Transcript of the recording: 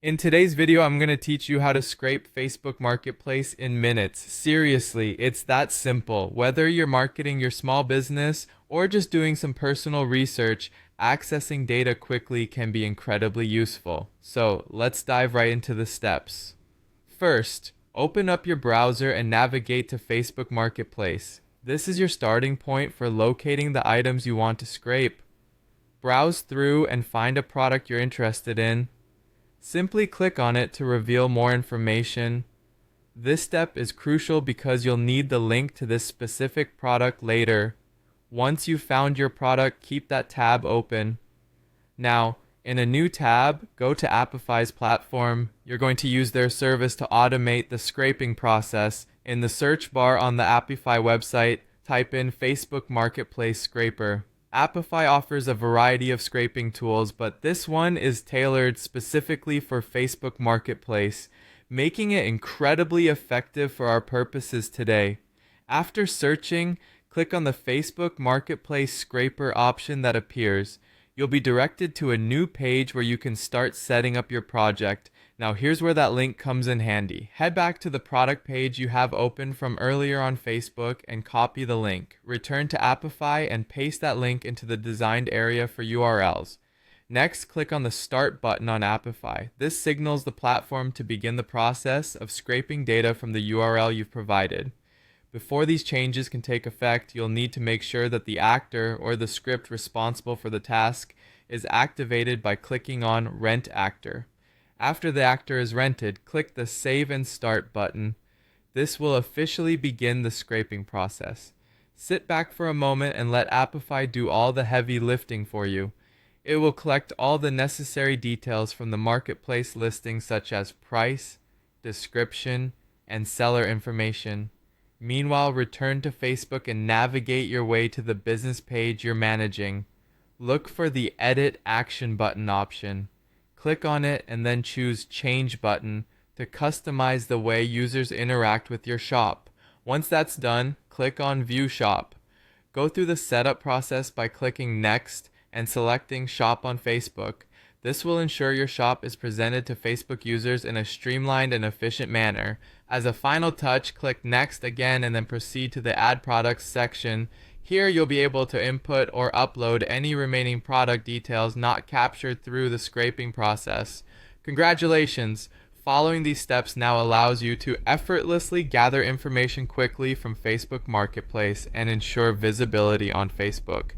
In today's video, I'm going to teach you how to scrape Facebook Marketplace in minutes. Seriously, it's that simple. Whether you're marketing your small business or just doing some personal research, accessing data quickly can be incredibly useful. So let's dive right into the steps. First, open up your browser and navigate to Facebook Marketplace. This is your starting point for locating the items you want to scrape. Browse through and find a product you're interested in. Simply click on it to reveal more information. This step is crucial because you'll need the link to this specific product later. Once you've found your product, keep that tab open. Now, in a new tab, go to Apify's platform. You're going to use their service to automate the scraping process. In the search bar on the Apify website, type in Facebook Marketplace Scraper. Apify offers a variety of scraping tools, but this one is tailored specifically for Facebook Marketplace, making it incredibly effective for our purposes today. After searching, click on the Facebook Marketplace Scraper option that appears. You'll be directed to a new page where you can start setting up your project. Now here's where that link comes in handy. Head back to the product page you have open from earlier on Facebook and copy the link. Return to Apify and paste that link into the designed area for URLs. Next, click on the Start button on Apify. This signals the platform to begin the process of scraping data from the URL you've provided. Before these changes can take effect, you'll need to make sure that the actor or the script responsible for the task is activated by clicking on Rent Actor. After the actor is rented, click the Save and Start button. This will officially begin the scraping process. Sit back for a moment and let Apify do all the heavy lifting for you. It will collect all the necessary details from the marketplace listing such as price, description, and seller information. Meanwhile, return to Facebook and navigate your way to the business page you're managing. Look for the Edit Action button option. Click on it and then choose Change button to customize the way users interact with your shop. Once that's done, click on View Shop. Go through the setup process by clicking Next and selecting Shop on Facebook. This will ensure your shop is presented to Facebook users in a streamlined and efficient manner. As a final touch, click Next again and then proceed to the Add Products section. Here you'll be able to input or upload any remaining product details not captured through the scraping process. Congratulations! Following these steps now allows you to effortlessly gather information quickly from Facebook Marketplace and ensure visibility on Facebook.